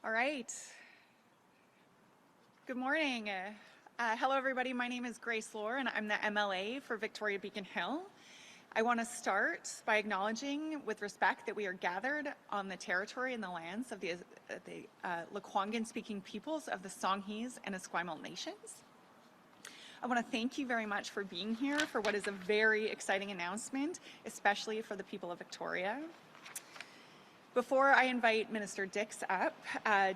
All right. Good morning. Hello, everybody. My name is Grace Lohr, and I'm the MLA for Victoria Beacon Hill. I want to start by acknowledging with respect that we are gathered on the territory and the lands of the Lekwungen-speaking peoples of the Songhees and Esquimalt nations. I want to thank you very much for being here for what is a very exciting announcement, especially for the people of Victoria. Before I invite Minister Dix up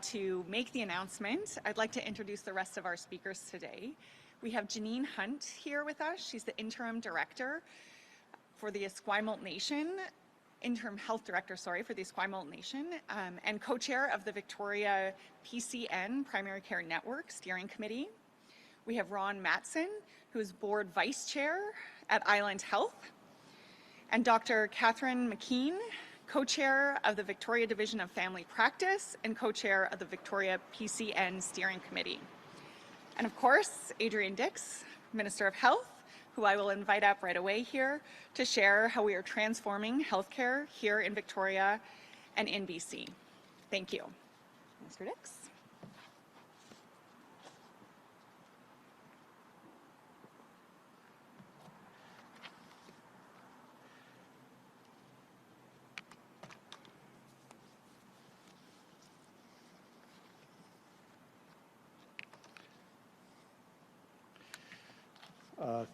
to make the announcement, I'd like to introduce the rest of our speakers today. We have Janine Hunt here with us. She's the Interim Director for the Esquimalt Nation, Interim Health Director, for the Esquimalt Nation, and co-chair of the Victoria PCN Primary Care Network Steering Committee. We have Ron Matson, who's Board Vice Chair at Island Health, and Dr. Catherine McKean, co-chair of the Victoria Division of Family Practice and co-chair of the Victoria PCN Steering Committee. And of course, Adrian Dix, Minister of Health, who I will invite up right away here to share how we are transforming healthcare here in Victoria and in BC. Thank you. Mr. Dix.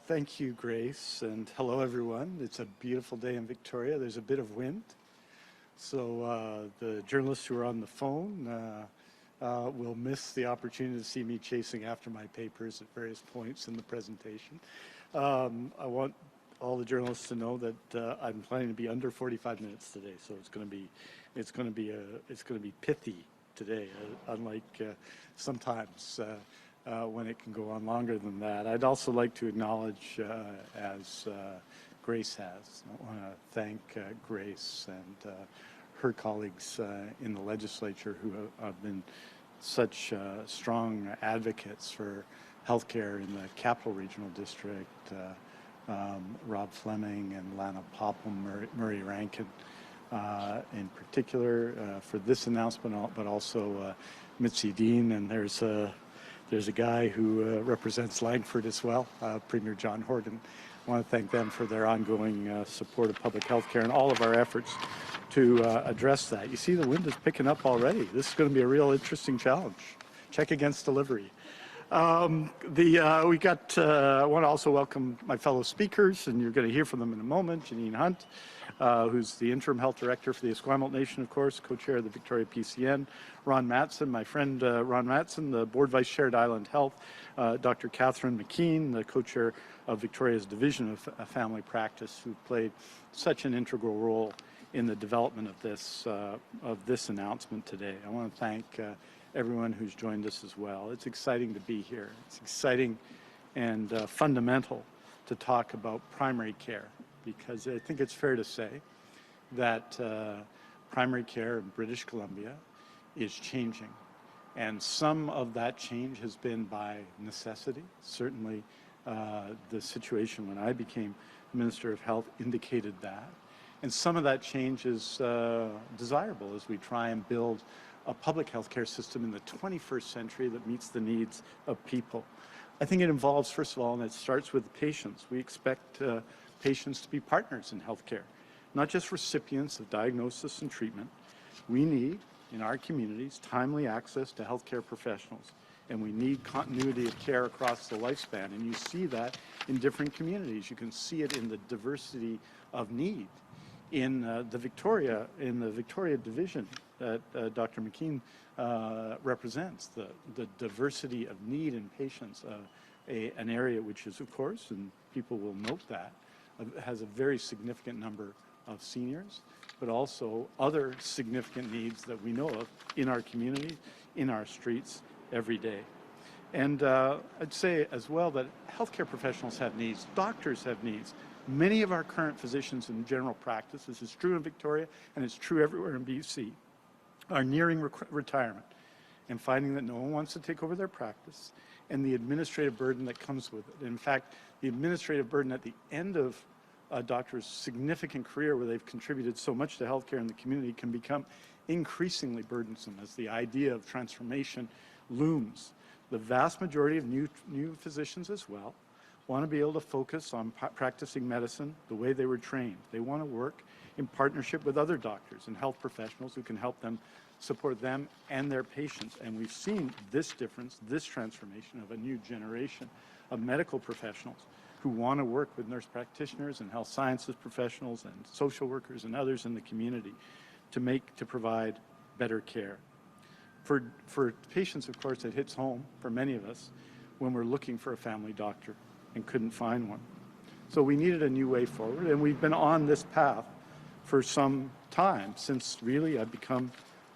Thank you, Grace, and hello, everyone. It's a beautiful day in Victoria. There's a bit of wind, so the journalists who are on the phone will miss the opportunity to see me chasing after my papers at various points in the presentation. I want all the journalists to know that I'm planning to be under 45 minutes today, so it's going to be pithy today, unlike sometimes. When it can go on longer than that. I'd also like to acknowledge, as Grace has, I want to thank Grace and her colleagues in the legislature who have been such strong advocates for healthcare in the Capital Regional District, Rob Fleming and Lana Popham, Murray Rankin in particular for this announcement, but also Mitzi Dean, and there's a guy who represents Langford as well, Premier John Horgan. I want to thank them for their ongoing support of public health care and all of our efforts to address that. You see, the wind is picking up already. This is going to be a real interesting challenge. Check against delivery. I want to also welcome my fellow speakers, and you're going to hear from them in a moment. Janine Hunt, who's the Interim Health Director for the Esquimalt Nation, of course, co-chair of the Victoria PCN. Ron Matson, my friend Ron Matson, the Board Vice Chair at Island Health. Dr. Catherine McKean, the co-chair of Victoria's Division of Family Practice, who played such an integral role in the development of this announcement today. I want to thank everyone who's joined us as well. It's exciting to be here. It's exciting and fundamental to talk about primary care, because I think it's fair to say that primary care in British Columbia is changing. And some of that change has been by necessity. Certainly the situation when I became Minister of Health indicated that. And some of that change is desirable as we try and build a public healthcare system in the 21st century that meets the needs of people. I think it involves, first of all, and it starts with the patients. We expect patients to be partners in healthcare, not just recipients of diagnosis and treatment. We need, in our communities, timely access to healthcare professionals, and we need continuity of care across the lifespan. And you see that in different communities. You can see it in the diversity of need. In the Victoria division that Dr. McKean represents, the diversity of need in patients, an area which is, of course, and people will note that, has a very significant number of seniors, but also other significant needs that we know of in our community, in our streets every day. And I'd say as well that healthcare professionals have needs, doctors have needs. Many of our current physicians in general practice, this is true in Victoria and it's true everywhere in BC, are nearing retirement and finding that no one wants to take over their practice and the administrative burden that comes with it. In fact, the administrative burden at the end of a doctor's significant career where they've contributed so much to healthcare in the community can become increasingly burdensome as the idea of transformation looms. The vast majority of new physicians as well want to be able to focus on practicing medicine the way they were trained. They want to work in partnership with other doctors and health professionals who can help them, support them and their patients. And we've seen this difference, this transformation of a new generation of medical professionals who want to work with nurse practitioners and health sciences professionals and social workers and others in the community to provide better care. For patients, of course, it hits home for many of us when we're looking for a family doctor and couldn't find one. So we needed a new way forward, and we've been on this path for some time, since really I've become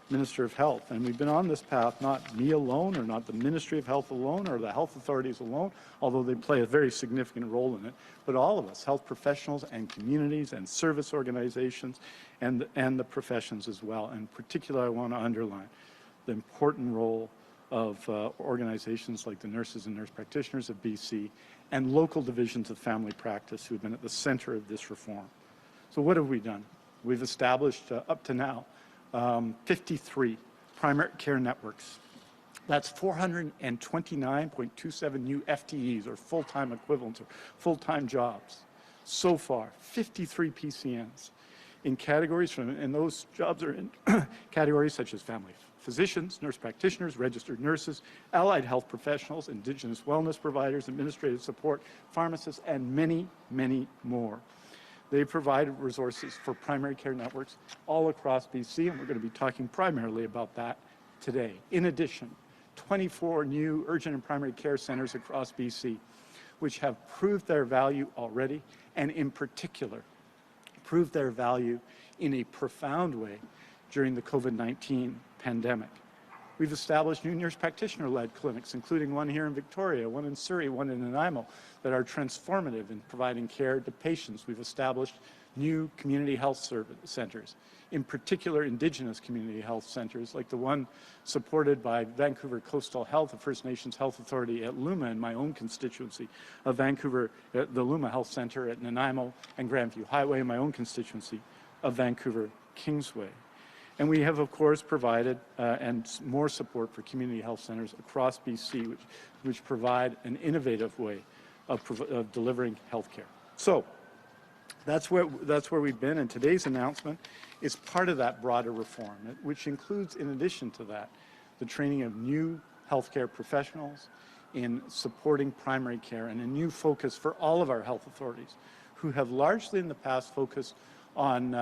Minister of Health. And we've been on this path, not me alone, or not the Ministry of Health alone, or the health authorities alone, although they play a very significant role in it, but all of us, health professionals and communities and service organizations and the professions as well. And in particular, I want to underline the important role of organizations like the Nurses and Nurse Practitioners of BC and local divisions of family practice who have been at the center of this reform. So what have we done? We've established, up to now, 53 primary care networks. That's 429.27 new FTEs, or full-time equivalents, or full-time jobs. So far, 53 PCNs in categories, and those jobs are in categories such as family physicians, nurse practitioners, registered nurses, allied health professionals, Indigenous wellness providers, administrative support, pharmacists, and many, many more. They provide resources for primary care networks all across BC, and we're going to be talking primarily about that today. In addition, 24 new urgent and primary care centers across BC, which have proved their value already, and in particular, proved their value in a profound way during the COVID-19 pandemic. We've established new nurse practitioner-led clinics, including one here in Victoria, one in Surrey, one in Nanaimo, that are transformative in providing care to patients. We've established new community health centers, in particular Indigenous community health centers, like the one supported by Vancouver Coastal Health, a First Nations health authority at Luma in my own constituency of Vancouver, the Luma Health Center at Nanaimo and Grandview Highway in my own constituency of Vancouver Kingsway. And we have, of course, provided and more support for community health centers across BC, which provide an innovative way of delivering health care. So that's where we've been, and today's announcement is part of that broader reform, which includes, in addition to that, the training of new healthcare professionals in supporting primary care and a new focus for all of our health authorities who have largely in the past focused on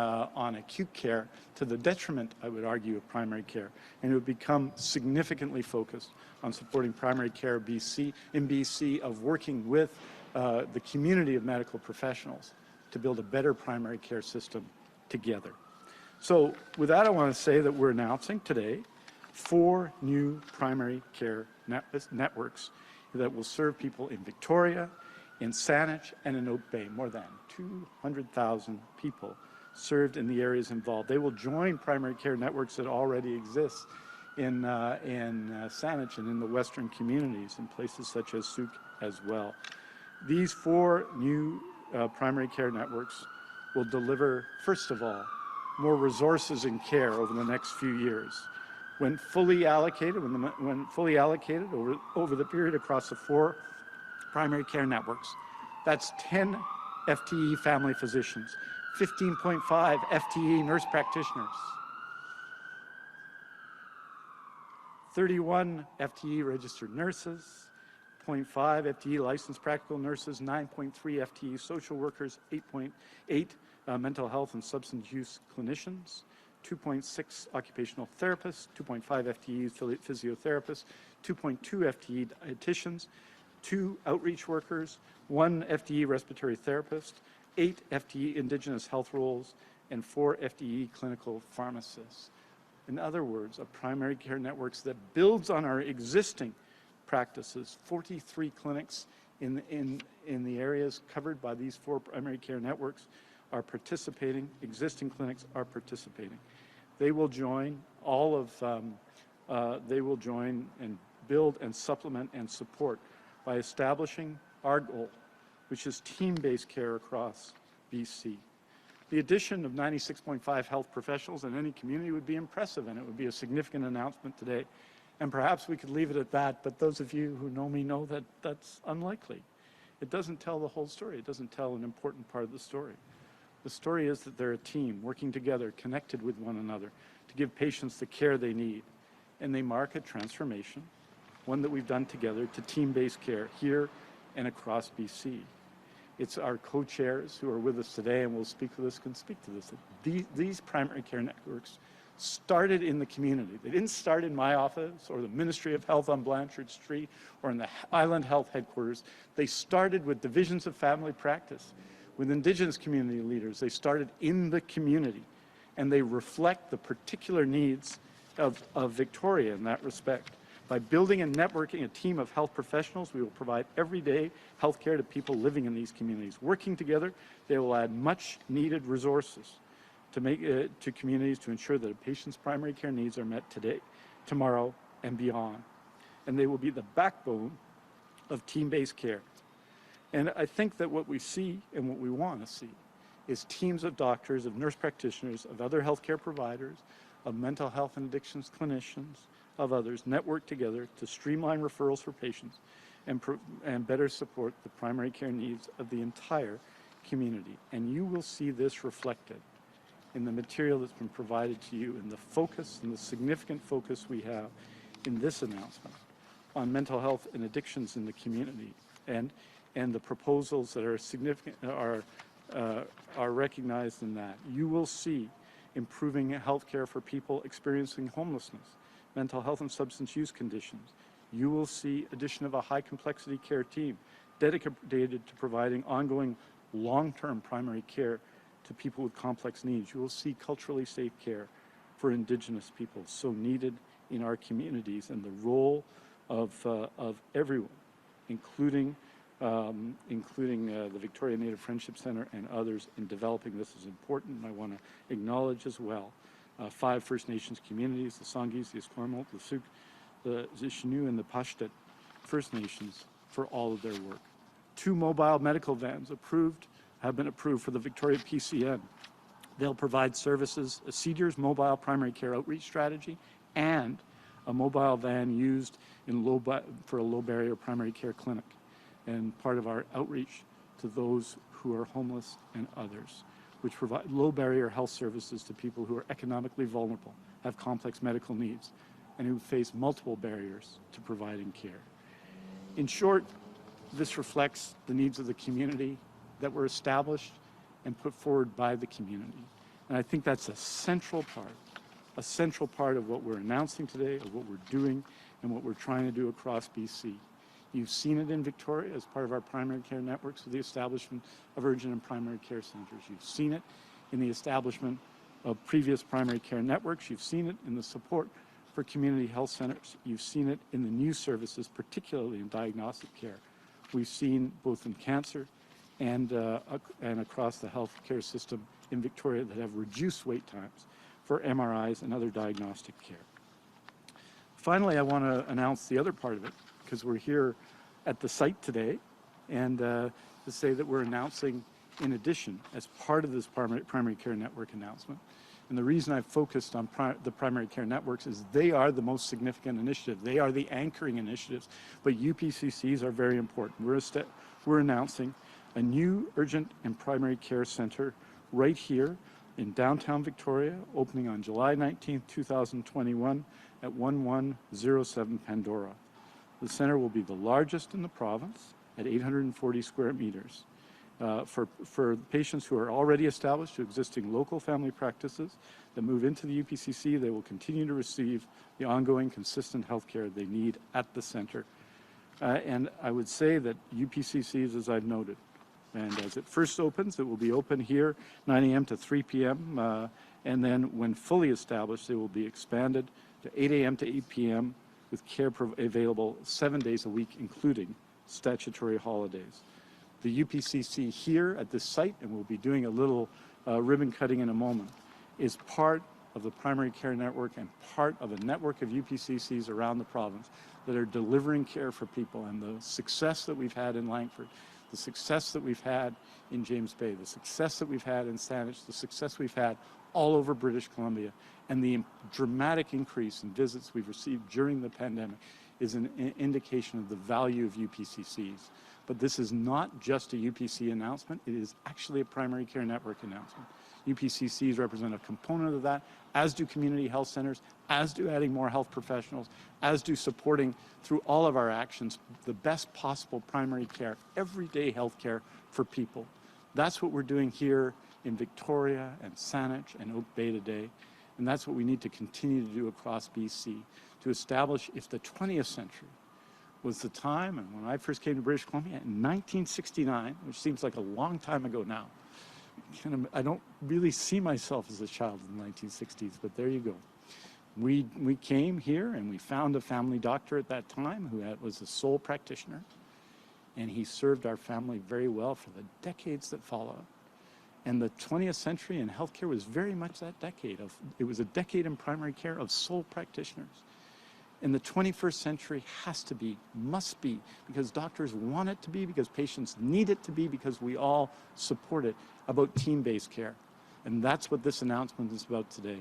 acute care to the detriment, I would argue, of primary care, and it would become significantly focused on supporting primary care in BC, of working with the community of medical professionals to build a better primary care system together. So with that, I want to say that we're announcing today 4 new primary care networks that will serve people in Victoria, in Saanich and in Oak Bay. More than 200,000 people served in the areas involved. They will join primary care networks that already exist in Saanich and in the western communities in places such as Souk as well. These 4 new primary care networks will deliver, first of all, more resources in care over the next few years. When fully allocated, over the period across the 4 primary care networks, that's 10 FTE family physicians, 15.5 FTE nurse practitioners, 31 FTE registered nurses, 0.5 FTE licensed practical nurses, 9.3 FTE social workers, 8.8 mental health and substance use clinicians, 2.6 occupational therapists, 2.5 FTE physiotherapists, 2.2 FTE dietitians, 2 outreach workers, 1 FTE respiratory therapist, 8 FTE Indigenous health roles, and 4 FTE clinical pharmacists. In other words, a primary care network that builds on our existing practices. 43 clinics in the areas covered by these 4 primary care networks are participating. Existing clinics are participating. They will join they will join and build and supplement and support by establishing our goal, which is team-based care across BC. The addition of 96.5 health professionals in any community would be impressive, and it would be a significant announcement today. And perhaps we could leave it at that, but those of you who know me know that that's unlikely. It doesn't tell the whole story. It doesn't tell an important part of the story. The story is that they're a team working together, connected with one another to give patients the care they need. And they mark a transformation, one that we've done together, to team-based care here and across BC. It's our co-chairs who are with us today and will speak with us, can speak to this. These primary care networks started in the community. They didn't start in my office or the Ministry of Health on Blanchard Street or in the Island Health headquarters. They started with divisions of family practice, with Indigenous community leaders. They started in the community, and they reflect the particular needs of Victoria in that respect. By building and networking a team of health professionals, we will provide everyday health care to people living in these communities. Working together, they will add much needed resources to communities to ensure that a patient's primary care needs are met today, tomorrow, and beyond. And they will be the backbone of team-based care. And I think that what we see and what we want to see is teams of doctors, of nurse practitioners, of other healthcare providers, of mental health and addictions clinicians, of others, network together to streamline referrals for patients and better support the primary care needs of the entire community. And you will see this reflected in the material that's been provided to you, in the focus and the significant focus we have in this announcement on mental health and addictions in the community, and the proposals that are significant are recognized in that. You will see improving health care for people experiencing homelessness, mental health and substance use conditions. You will see addition of a high complexity care team dedicated to providing ongoing long-term primary care to people with complex needs. You will see culturally safe care for Indigenous people, so needed in our communities, and the role of everyone, including the Victoria Native Friendship Centre and others in developing this is important. And I want to acknowledge as well 5 First Nations communities, the Songhees, the Esquimalt, the Suk, the Zishnu, and the Pashtun First Nations for all of their work. 2 mobile medical vans have been approved for the Victoria PCN. They'll provide services, a CDER's mobile primary care outreach strategy, and a mobile van used for a low barrier primary care clinic, and part of our outreach to those who are homeless and others, which provide low barrier health services to people who are economically vulnerable, have complex medical needs, and who face multiple barriers to providing care. In short, this reflects the needs of the community that were established and put forward by the community. And I think that's a central part of what we're announcing today, of what we're doing, and what we're trying to do across BC. You've seen it in Victoria as part of our primary care networks with the establishment of urgent and primary care centres. You've seen it in the establishment of previous primary care networks. You've seen it in the support for community health centres. You've seen it in the new services, particularly in diagnostic care. We've seen both in cancer and across the healthcare system in Victoria that have reduced wait times for MRIs and other diagnostic care. Finally, I want to announce the other part of it, because we're here at the site today, and to say that we're announcing, in addition, as part of this primary care network announcement, and the reason I've focused on the primary care networks is they are the most significant initiative. They are the anchoring initiatives, but UPCCs are very important. We're announcing a new urgent and primary care center right here in downtown Victoria, opening on July 19th, 2021 at 1107 Pandora. The center will be the largest in the province at 840 square meters. For patients who are already established to existing local family practices that move into the UPCC, they will continue to receive the ongoing consistent health care they need at the center. And I would say that UPCCs, as I've noted, and as it first opens, it will be open here 9 a.m. to 3 p.m. And then when fully established, they will be expanded to 8 a.m. to 8 p.m. with care available 7 days a week, including statutory holidays. The UPCC here at this site, and we'll be doing a little ribbon cutting in a moment, is part of the primary care network and part of a network of UPCCs around the province that are delivering care for people. And the success that we've had in Langford, the success that we've had in James Bay, the success that we've had in Saanich, the success we've had all over British Columbia, and the dramatic increase in visits we've received during the pandemic is an indication of the value of UPCCs. But this is not just a UPC announcement, it is actually a primary care network announcement. UPCCs represent a component of that, as do community health centers, as do adding more health professionals, as do supporting through all of our actions the best possible primary care, everyday health care for people. That's what we're doing here in Victoria and Saanich and Oak Bay today, and that's what we need to continue to do across BC to establish, if the 20th century was the time, and when I first came to British Columbia in 1969, which seems like a long time ago now, I don't really see myself as a child in the 1960s, but there you go. We came here and we found a family doctor at that time who was a sole practitioner, and he served our family very well for the decades that followed. And the 20th century in healthcare was very much that decade. It was a decade in primary care of sole practitioners. And the 21st century has to be, must be, because doctors want it to be, because patients need it to be, because we all support it, about team-based care. And that's what this announcement is about today.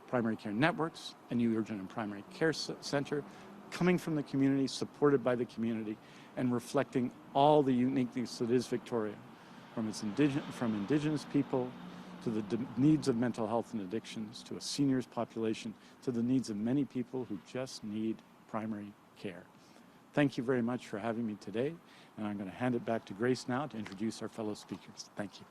Primary care networks, a new urgent and primary care center, coming from the community, supported by the community, and reflecting all the uniqueness that is Victoria, from Indigenous people, to the needs of mental health and addictions, to a seniors population, to the needs of many people who just need primary care. Thank you very much for having me today, and I'm going to hand it back to Grace now to introduce our fellow speakers. Thank you.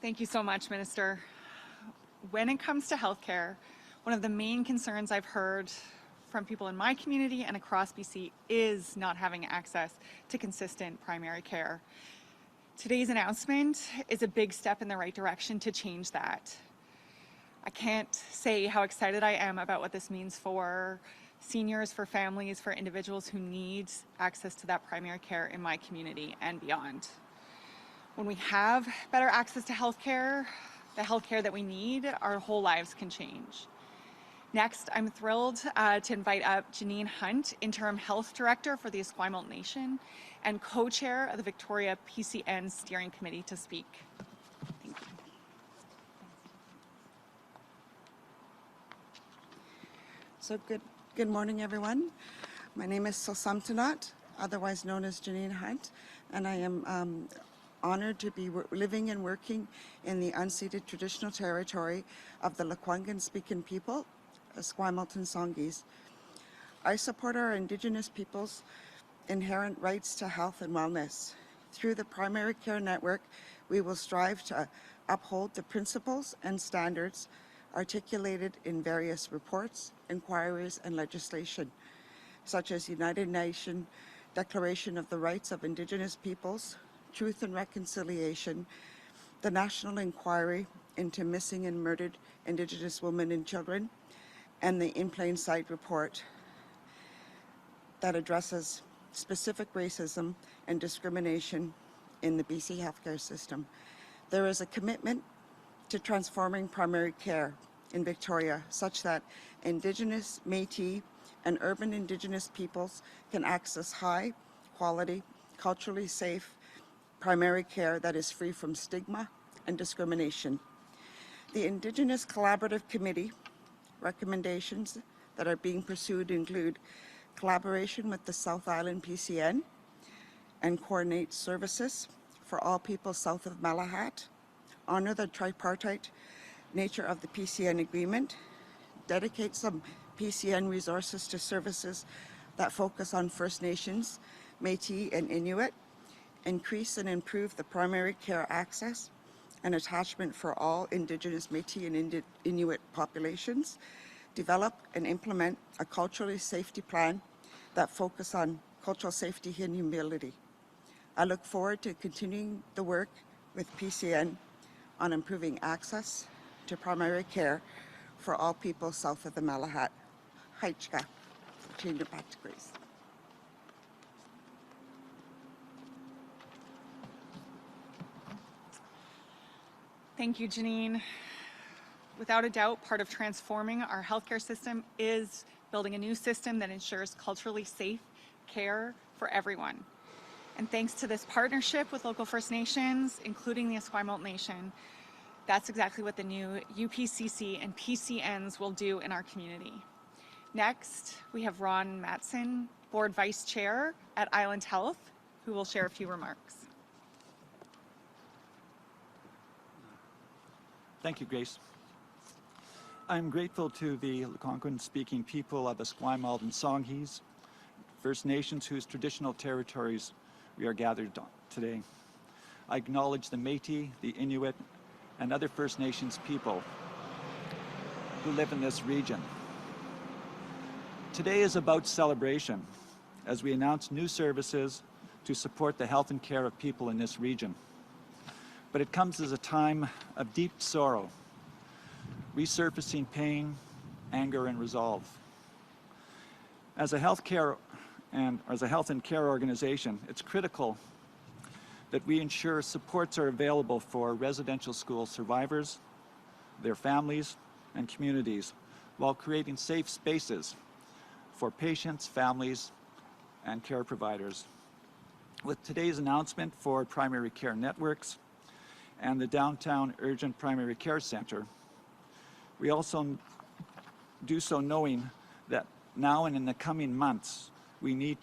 Thank you so much, Minister. When it comes to healthcare, one of the main concerns I've heard from people in my community and across BC is not having access to consistent primary care. Today's announcement is a big step in the right direction to change that. I can't say how excited I am about what this means for seniors, for families, for individuals who need access to that primary care in my community and beyond. When we have better access to healthcare, the healthcare that we need, our whole lives can change. Next, I'm thrilled to invite up Janine Hunt, Interim Health Director for the Esquimalt Nation and Co-Chair of the Victoria PCN Steering Committee, to speak. Thank you. So good morning, everyone. My name is Sosamtanat, otherwise known as Janine Hunt, and I am honored to be living and working in the unceded traditional territory of the Lekwungen-speaking people, Esquimalt and Songhees. I support our Indigenous peoples' inherent rights to health and wellness. Through the primary care network, we will strive to uphold the principles and standards articulated in various reports, inquiries, and legislation, such as United Nations Declaration of the Rights of Indigenous Peoples, Truth and Reconciliation, the National Inquiry into Missing and Murdered Indigenous Women and Children, and the In Plain Sight report that addresses specific racism and discrimination in the BC healthcare system. There is a commitment to transforming primary care in Victoria such that Indigenous, Métis, and urban Indigenous peoples can access high quality, culturally safe primary care that is free from stigma and discrimination. The Indigenous Collaborative Committee recommendations that are being pursued include collaboration with the South Island PCN and coordinate services for all people south of Malahat, honor the tripartite nature of the PCN agreement, dedicate some PCN resources to services that focus on First Nations, Métis, and Inuit, increase and improve the primary care access and attachment for all Indigenous, Métis, and Inuit populations, develop and implement a culturally safety plan that focus on cultural safety and humility. I look forward to continuing the work with PCN on improving access to primary care for all people south of the Malahat. Haichka. Change it back to Grace. Thank you, Janine. without a doubt, part of transforming our healthcare system is building a new system that ensures culturally safe care for everyone. And thanks to this partnership with local First Nations, including the Esquimalt Nation, that's exactly what the new UPCC and PCNs will do in our community. Next, we have Ron Matson, Board Vice Chair at Island Health, who will share a few remarks. Thank you, Grace. I'm grateful to the Algonquin-speaking people of Esquimalt and Songhees, First Nations whose traditional territories we are gathered on today. I acknowledge the Métis, the Inuit, and other First Nations people who live in this region. Today is about celebration as we announce new services to support the health and care of people in this region. But it comes as a time of deep sorrow, resurfacing pain, anger, and resolve. As a health and care organization, it's critical that we ensure supports are available for residential school survivors, their families, and communities, while creating safe spaces for patients, families, and care providers. With today's announcement for primary care networks and the Downtown Urgent Primary Care Center, we also do so knowing that now and in the coming months, we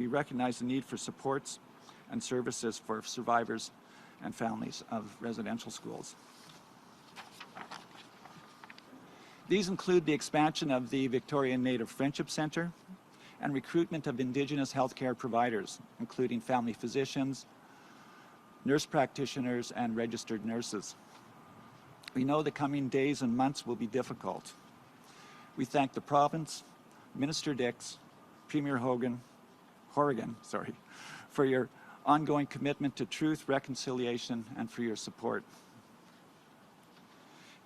recognize the need for supports and services for survivors and families of residential schools. These include the expansion of the Victorian Native Friendship Center and recruitment of Indigenous healthcare providers, including family physicians, nurse practitioners, and registered nurses. We know the coming days and months will be difficult. We thank the province, Minister Dix, Premier Horgan, for your ongoing commitment to truth, reconciliation, and for your support.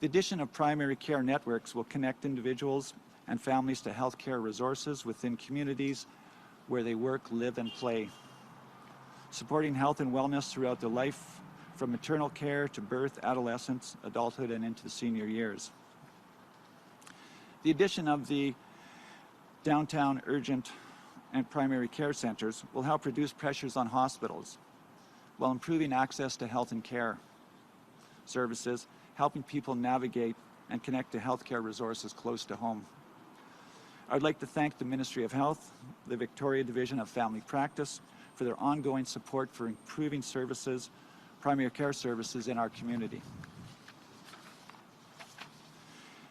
The addition of primary care networks will connect individuals and families to healthcare resources within communities where they work, live, and play, supporting health and wellness throughout their life, from maternal care to birth, adolescence, adulthood, and into the senior years. The addition of the Downtown Urgent and Primary Care Centers will help reduce pressures on hospitals while improving access to health and care services, helping people navigate and connect to healthcare resources close to home. I'd like to thank the Ministry of Health, the Victoria Division of Family Practice, for their ongoing support for improving services, primary care services in our community.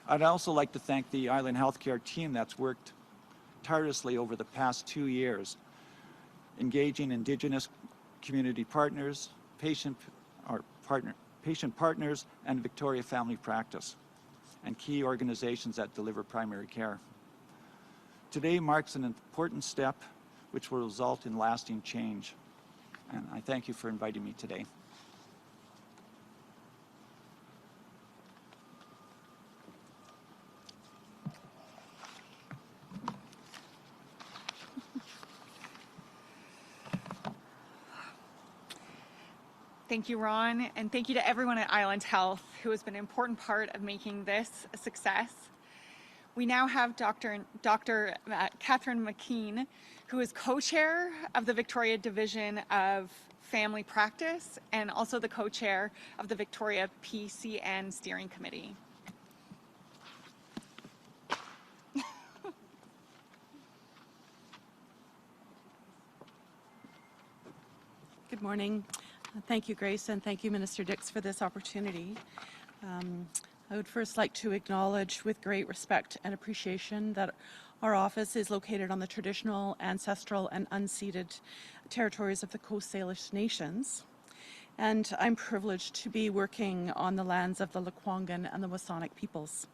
I'd also like to thank the Island Healthcare team that's worked tirelessly over the past 2 years, engaging Indigenous community partners, patient partners, and Victoria Family Practice, and key organizations that deliver primary care. Today marks an important step which will result in lasting change, and I thank you for inviting me today. Thank you, Ron, and thank you to everyone at Island Health who has been an important part of making this a success. We now have Dr. Catherine McKean, who is co-chair of the Victoria Division of Family Practice and also the co-chair of the Victoria PCN Steering Committee. Good morning. Thank you, Grace, and thank you, Minister Dix, for this opportunity. I would first like to acknowledge with great respect and appreciation that our office is located on the traditional, ancestral, and unceded territories of the Coast Salish Nations. And I'm privileged to be working on the lands of the Lekwungen and the Saanich peoples.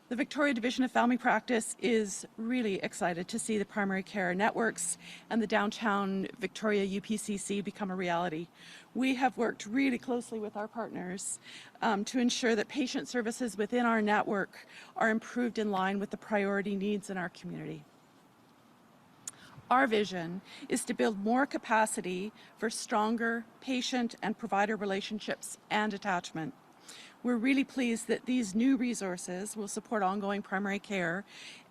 The Victoria Division of Family Practice is really excited to see the primary care networks and the downtown Victoria UPCC become a reality. We have worked really closely with our partners to ensure that patient services within our network are improved in line with the priority needs in our community. Our vision is to build more capacity for stronger patient and provider relationships and attachment. We're really pleased that these new resources will support ongoing primary care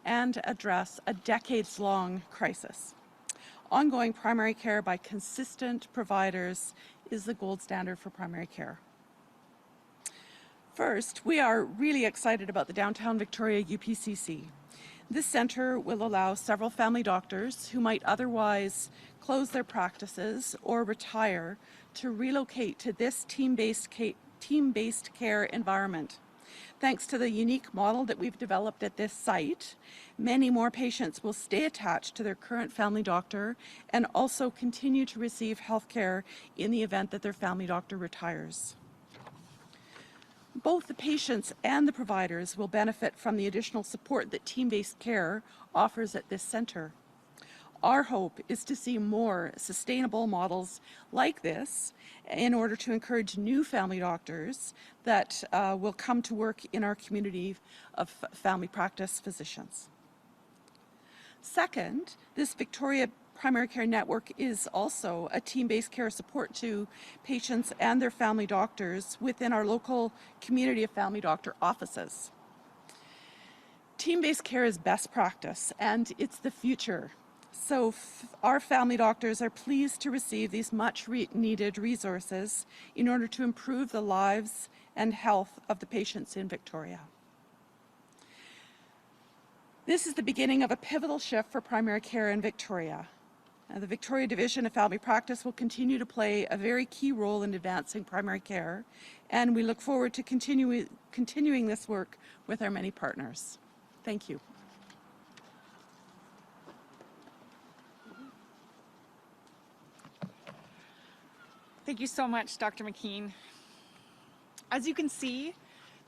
and address a decades-long crisis. Ongoing primary care by consistent providers is the gold standard for primary care. First, we are really excited about the Downtown Victoria UPCC. This centre will allow several family doctors who might otherwise close their practices or retire to relocate to this team-based care environment. Thanks to the unique model that we've developed at this site, many more patients will stay attached to their current family doctor and also continue to receive health care in the event that their family doctor retires. Both the patients and the providers will benefit from the additional support that team-based care offers at this centre. Our hope is to see more sustainable models like this in order to encourage new family doctors that will come to work in our community of family practice physicians. Second, this Victoria Primary Care Network is also a team-based care support to patients and their family doctors within our local community of family doctor offices. Team-based care is best practice and it's the future. So our family doctors are pleased to receive these much needed resources in order to improve the lives and health of the patients in Victoria. This is the beginning of a pivotal shift for primary care in Victoria. The Victoria Division of Family Practice will continue to play a very key role in advancing primary care, and we look forward to continuing this work with our many partners. Thank you. Thank you so much, Dr. McKean. As you can see,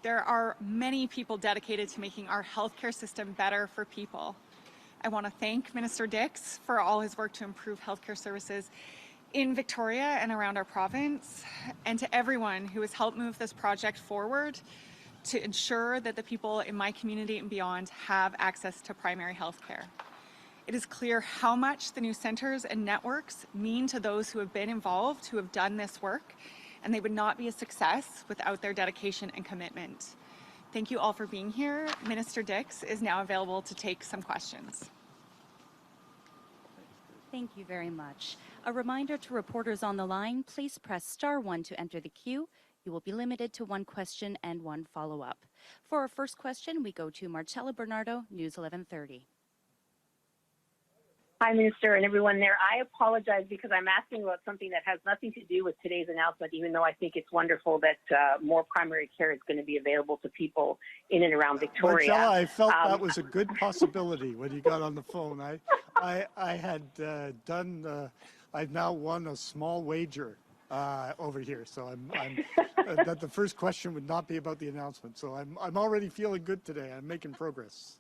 there are many people dedicated to making our healthcare system better for people. I want to thank Minister Dix for all his work to improve healthcare services in Victoria and around our province, and to everyone who has helped move this project forward to ensure that the people in my community and beyond have access to primary health care. It is clear how much the new centres and networks mean to those who have been involved, who have done this work, and they would not be a success without their dedication and commitment. Thank you all for being here. Minister Dix is now available to take some questions. Thank you very much. A reminder to reporters on the line, please press *1 to enter the queue. You will be limited to one question and one follow-up. For our first question, we go to Marcella Bernardo, News 1130. Hi, Minister, and everyone there. I apologize because I'm asking about something that has nothing to do with today's announcement, even though I think it's wonderful that more primary care is going to be available to people in and around Victoria. Marcella, I felt that was a good possibility when you got on the phone. I had I've now won a small wager over here, so I'm that the first question would not be about the announcement. So I'm already feeling good today. I'm making progress.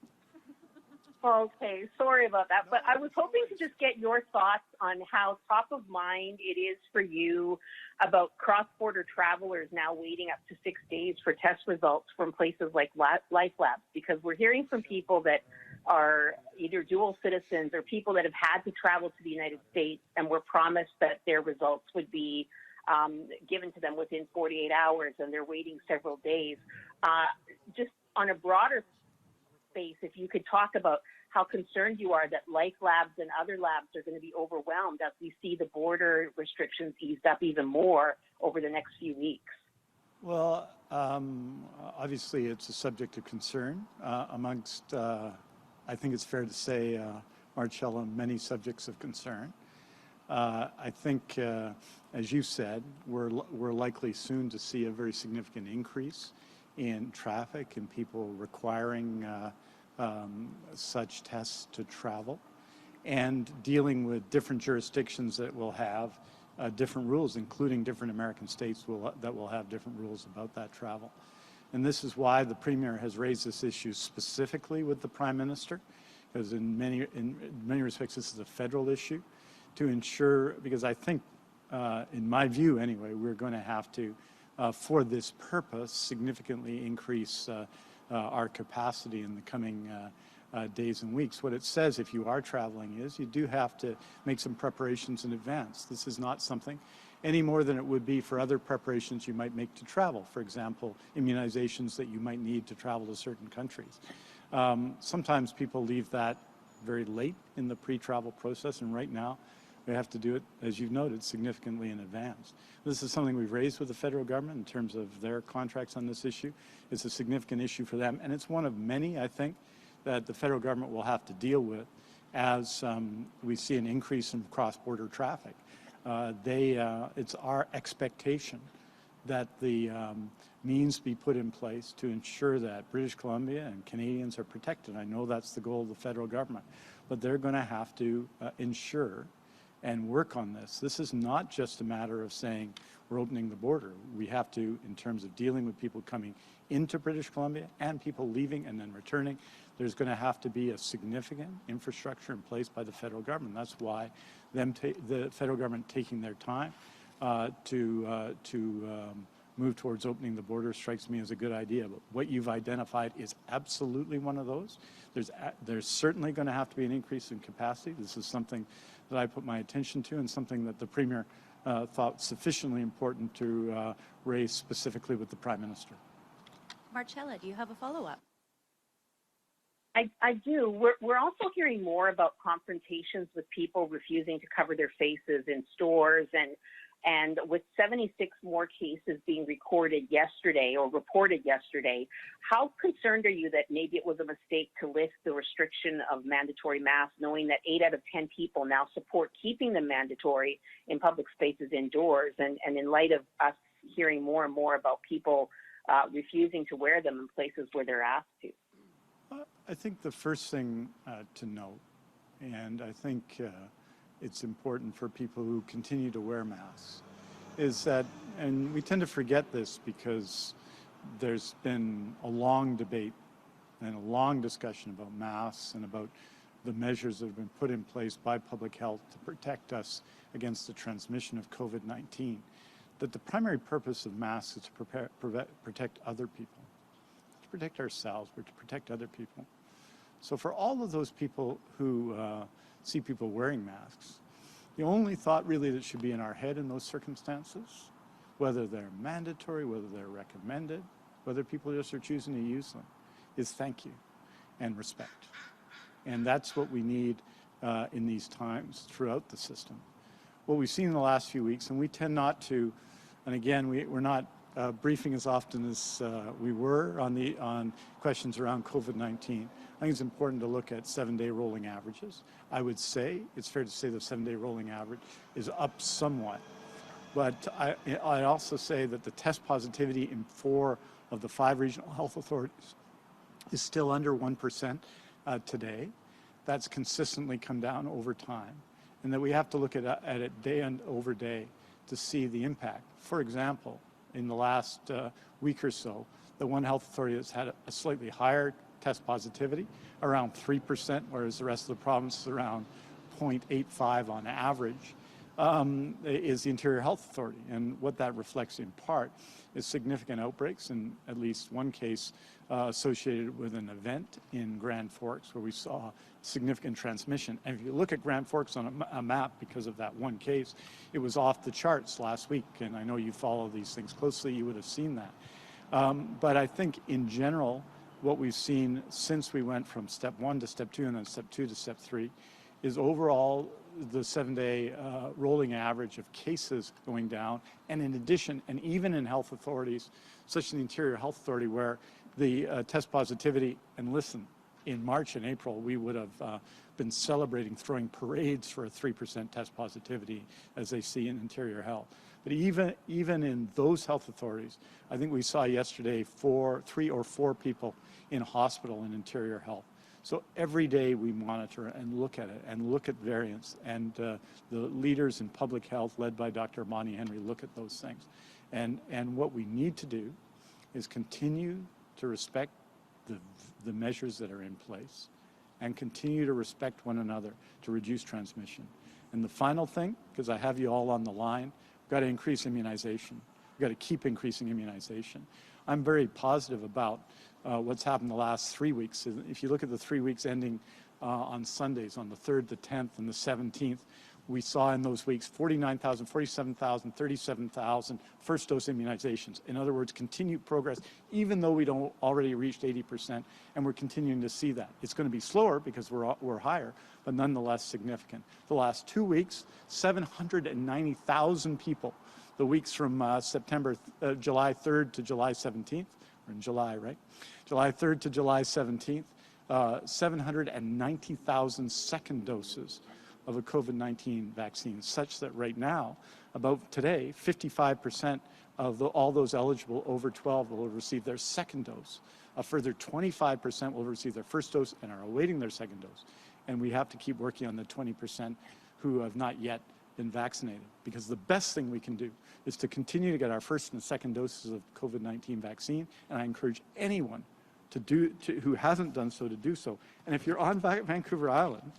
Okay, sorry about that, but I was hoping to just get your thoughts on how top of mind it is for you about cross-border travelers now waiting up to 6 days for test results from places like Life Labs, because we're hearing from people that are either dual citizens or people that have had to travel to the United States and were promised that their results would be given to them within 48 hours, and they're waiting several days. Just on a broader space, if you could talk about how concerned you are that Life Labs and other labs are going to be overwhelmed as we see the border restrictions eased up even more over the next few weeks. Well, obviously it's a subject of concern amongst, I think it's fair to say, Marcella, many subjects of concern. I think, as you said, we're likely soon to see a very significant increase in traffic and people requiring such tests to travel, and dealing with different jurisdictions that will have different rules, including different American states that will have different rules about that travel. And this is why the Premier has raised this issue specifically with the Prime Minister, because in many respects this is a federal issue, to ensure, because I think, in my view anyway, we're going to have to, for this purpose, significantly increase our capacity in the coming days and weeks. What it says if you are traveling is you do have to make some preparations in advance. This is not something any more than it would be for other preparations you might make to travel. For example, immunizations that you might need to travel to certain countries. Sometimes people leave that very late in the pre-travel process, and right now we have to do it, as you've noted, significantly in advance. This is something we've raised with the federal government in terms of their contracts on this issue. It's a significant issue for them, and it's one of many, I think, that the federal government will have to deal with as we see an increase in cross-border traffic. It's our expectation that the means be put in place to ensure that British Columbia and Canadians are protected. I know that's the goal of the federal government, but they're going to have to ensure and work on this. This is not just a matter of saying we're opening the border. We have to, in terms of dealing with people coming into British Columbia and people leaving and then returning, there's going to have to be a significant infrastructure in place by the federal government. That's why the federal government taking their time to move towards opening the border strikes me as a good idea. But what you've identified is absolutely one of those. There's certainly going to have to be an increase in capacity. This is something that I put my attention to and something that the Premier thought sufficiently important to raise specifically with the Prime Minister. Marcella, do you have a follow-up? I do. We're also hearing more about confrontations with people refusing to cover their faces in stores, and with 76 more cases being recorded yesterday or reported yesterday, how concerned are you that maybe it was a mistake to lift the restriction of mandatory masks, knowing that 8 out of 10 people now support keeping them mandatory in public spaces indoors, and in light of us hearing more and more about people refusing to wear them in places where they're asked to? I think the first thing to note, and I think it's important for people who continue to wear masks, is that, and we tend to forget this because there's been a long debate and a long discussion about masks and about the measures that have been put in place by public health to protect us against the transmission of COVID-19, that the primary purpose of masks is to protect other people. To protect ourselves, but to protect other people. So for all of those people who see people wearing masks, the only thought really that should be in our head in those circumstances, whether they're mandatory, whether they're recommended, whether people just are choosing to use them, is thank you and respect. And that's what we need in these times throughout the system. What we've seen in the last few weeks, and we tend not to, and again, we're not briefing as often as we were on questions around COVID-19. I think it's important to look at 7-day rolling averages. I would say, it's fair to say the 7-day rolling average is up somewhat. But I also say that the test positivity in 4 of the 5 regional health authorities is still under 1% today. That's consistently come down over time. And that we have to look at it day and over day to see the impact. For example, in the last week or so, the one health authority that's had a slightly higher test positivity, around 3%, whereas the rest of the province is around 0.85 on average, is the Interior Health Authority. And what that reflects in part is significant outbreaks, in at least one case associated with an event in Grand Forks where we saw significant transmission. And if you look at Grand Forks on a map, because of that one case, it was off the charts last week. And I know you follow these things closely, you would have seen that. But I think in general, what we've seen since we went from step 1 to step 2 and then step 2 to step 3 is overall the 7-day rolling average of cases going down. And in addition, and even in health authorities, such as the Interior Health Authority, where the test positivity, and listen, in March and April, we would have been celebrating throwing parades for a 3% test positivity as they see in Interior Health. But even in those health authorities, I think we saw yesterday 3 or 4 people in hospital in Interior Health. So every day we monitor and look at it and look at variants, and the leaders in public health led by Dr. Bonnie Henry look at those things. And what we need to do is continue to respect the measures that are in place and continue to respect one another to reduce transmission. And the final thing, because I have you all on the line, we've got to increase immunization. We've got to keep increasing immunization. I'm very positive about what's happened the last 3 weeks. If you look at the 3 weeks ending on Sundays, on the 3rd, the 10th, and the 17th, we saw in those weeks 49,000, 47,000, 37,000 first dose immunizations. In other words, continued progress, even though we don't already reached 80%, and we're continuing to see that. It's going to be slower because we're higher, but nonetheless significant. The last 2 weeks, 790,000 people. The weeks from July 3rd to July 17th, we're in July, right? July 3rd to July 17th, 790,000 second doses of a COVID-19 vaccine, such that right now, about today, 55% of all those eligible over 12 will receive their second dose. A further 25% will receive their first dose and are awaiting their second dose. And we have to keep working on the 20% who have not yet been vaccinated, because the best thing we can do is to continue to get our first and second doses of COVID-19 vaccine, and I encourage anyone who hasn't done so to do so. And if you're on Vancouver Island,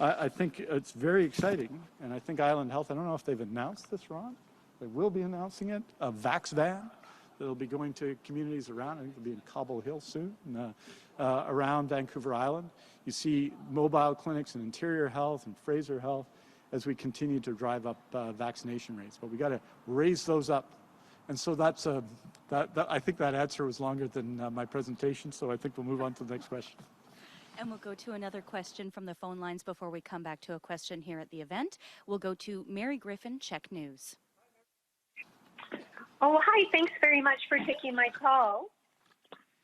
I think it's very exciting, and I think Island Health, I don't know if they've announced this, Ron, they will be announcing it, a Vax van that'll be going to communities around. I think it'll be in Cobble Hill soon, around Vancouver Island. You see mobile clinics in Interior Health and Fraser Health as we continue to drive up vaccination rates. But we got to raise those up. And so that's I think that answer was longer than my presentation, so I think we'll move on to the next question. And we'll go to another question from the phone lines before we come back to a question here at the event. We'll go to Mary Griffin, Check News. Oh, hi. Thanks very much for taking my call.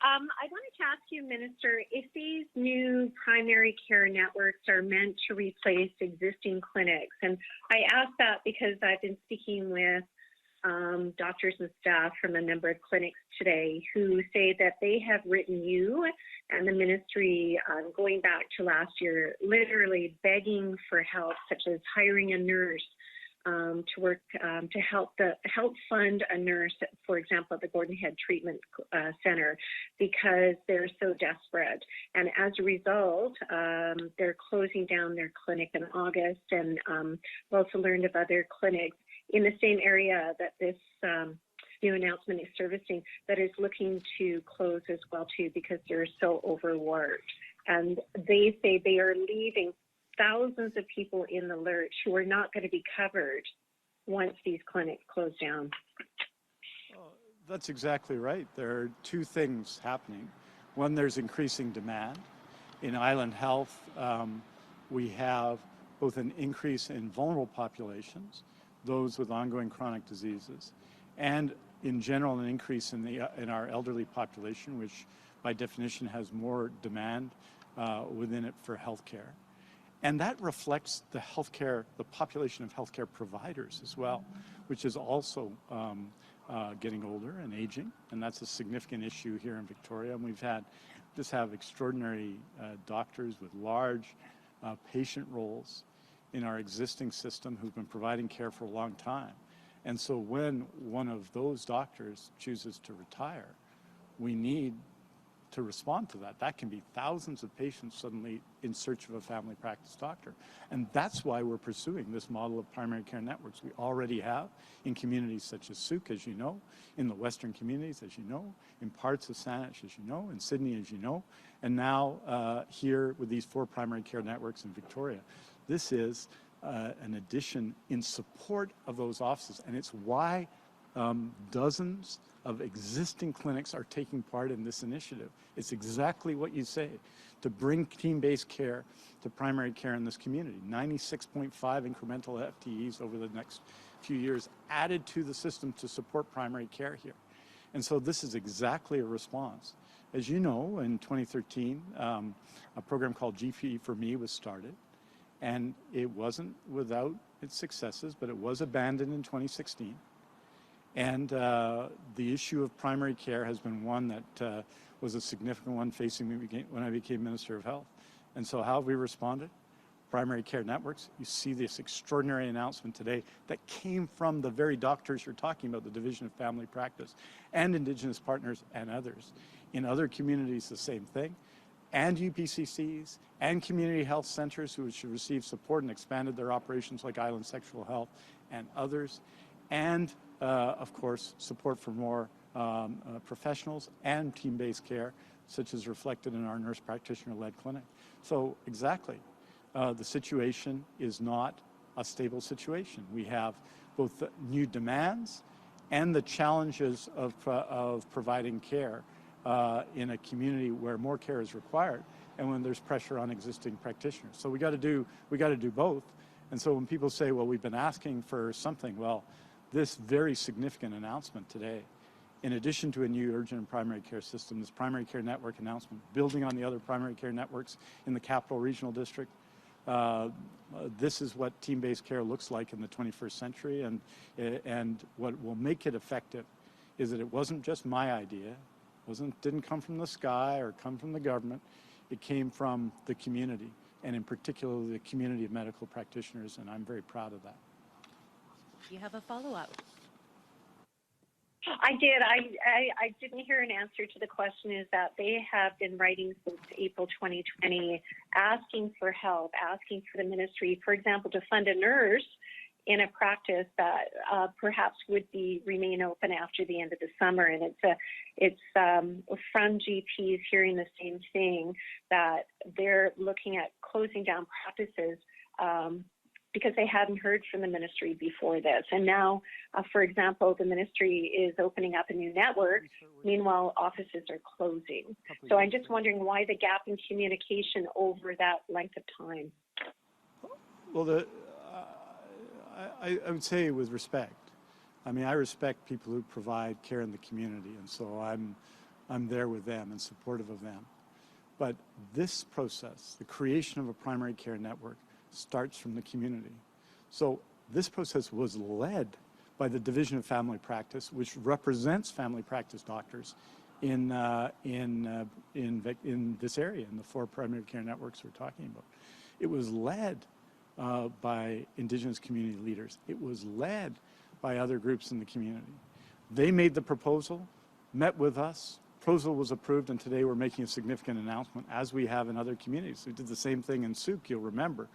I wanted to ask you, Minister, if these new primary care networks are meant to replace existing clinics. And I ask that because I've been speaking with doctors and staff from a number of clinics today who say that they have written you and the ministry going back to last year, literally begging for help, such as hiring a nurse to work to help fund a nurse, for example, at the Gordon Head Treatment Center, because they're so desperate. And as a result, they're closing down their clinic in August, and we also learned of other clinics in the same area that this new announcement is servicing that is looking to close as well too, because they're so overworked. And they say they are leaving thousands of people in the lurch who are not going to be covered once these clinics close down. That's exactly right. There are two things happening. One, there's increasing demand. In Island Health, we have both an increase in vulnerable populations, those with ongoing chronic diseases, and in general an increase in our elderly population, which by definition has more demand within it for healthcare. And that reflects the population of healthcare providers as well, which is also getting older and aging, and that's a significant issue here in Victoria. And we've have extraordinary doctors with large patient roles in our existing system who've been providing care for a long time. And so when one of those doctors chooses to retire, we need to respond to that. That can be thousands of patients suddenly in search of a family practice doctor. And that's why we're pursuing this model of primary care networks. We already have in communities such as Souk, as you know, in the western communities, as you know, in parts of Saanich, as you know, in Sydney, as you know, and now here with these 4 primary care networks in Victoria. This is an addition in support of those offices, and it's why dozens of existing clinics are taking part in this initiative. It's exactly what you say, to bring team-based care to primary care in this community. 96.5 incremental FTEs over the next few years added to the system to support primary care here. And so this is exactly a response. As you know, in 2013, a program called GP for Me was started, and it wasn't without its successes, but it was abandoned in 2016. And the issue of primary care has been one that was a significant one facing me when I became Minister of Health. And so how have we responded? Primary care networks. You see this extraordinary announcement today that came from the very doctors you're talking about, the Division of Family Practice, and Indigenous partners and others. In other communities, the same thing. And UPCCs and community health centers who should receive support and expanded their operations, like Island Sexual Health and others. And of course, support for more professionals and team-based care, such as reflected in our nurse practitioner-led clinic. So exactly, the situation is not a stable situation. We have both the new demands and the challenges of providing care in a community where more care is required and when there's pressure on existing practitioners. So we got to do both. And so when people say, well, we've been asking for something, well, this very significant announcement today, in addition to a new urgent and primary care system, this primary care network announcement, building on the other primary care networks in the Capital Regional District, this is what team-based care looks like in the 21st century, and what will make it effective is that it wasn't just my idea, didn't come from the sky or come from the government, it came from the community, and in particular the community of medical practitioners, and I'm very proud of that. You have a follow-up. I did. I didn't hear an answer to the question, is that they have been writing since April 2020, asking for help, asking for the ministry, for example, to fund a nurse in a practice that perhaps would remain open after the end of the summer. And it's from GPs hearing the same thing, that they're looking at closing down practices because they hadn't heard from the ministry before this. And now, for example, the ministry is opening up a new network. Meanwhile, offices are closing. So I'm just wondering why the gap in communication over that length of time. Well, I would say with respect. I mean, I respect people who provide care in the community, and so I'm there with them and supportive of them. But this process, the creation of a primary care network, starts from the community. So this process was led by the Division of Family Practice, which represents family practice doctors in this area, in the 4 primary care networks we're talking about. It was led by Indigenous community leaders. It was led by other groups in the community. They made the proposal, met with us, proposal was approved, and today we're making a significant announcement, as we have in other communities. We did the same thing in Souk, you'll remember.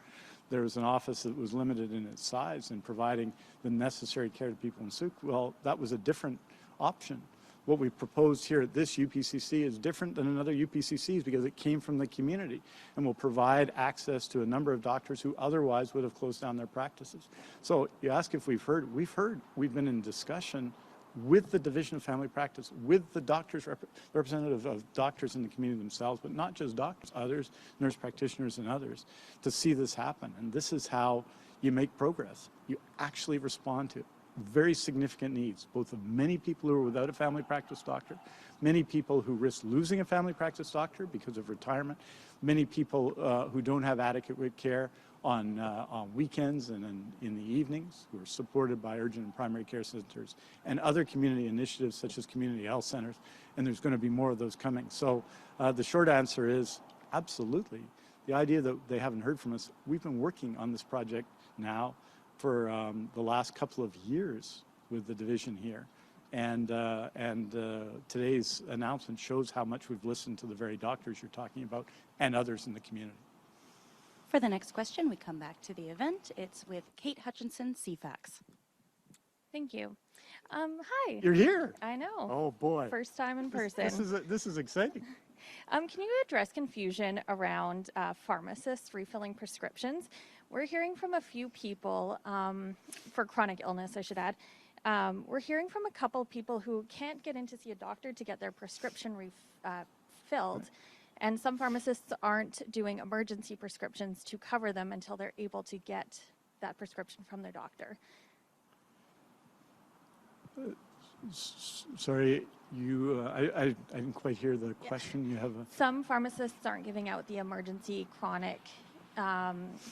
There was an office that was limited in its size in providing the necessary care to people in Souk. Well, that was a different option. What we proposed here at this UPCC is different than another UPCCs because it came from the community and will provide access to a number of doctors who otherwise would have closed down their practices. So you ask if we've heard, we've been in discussion with the Division of Family Practice, with the doctors, representative of doctors in the community themselves, but not just doctors, others, nurse practitioners and others, to see this happen. And this is how you make progress. You actually respond to very significant needs, both of many people who are without a family practice doctor, many people who risk losing a family practice doctor because of retirement, many people who don't have adequate care on weekends and in the evenings, who are supported by urgent and primary care centers and other community initiatives such as community health centers, and there's going to be more of those coming. So the short answer is absolutely. The idea that they haven't heard from us, we've been working on this project now for the last couple of years with the division here. And today's announcement shows how much we've listened to the very doctors you're talking about and others in the community. For the next question, we come back to the event. It's with Kate Hutchinson, CFAX. Thank you. Hi. You're here. I know. Oh boy. First time in person. This is exciting. Can you address confusion around pharmacists refilling prescriptions? We're hearing from a few people, for chronic illness, I should add, we're hearing from a couple people who can't get in to see a doctor to get their prescription refilled. Right. And some pharmacists aren't doing emergency prescriptions to cover them until they're able to get that prescription from their doctor. Sorry, I didn't quite hear the question. You have Some pharmacists aren't giving out the emergency chronic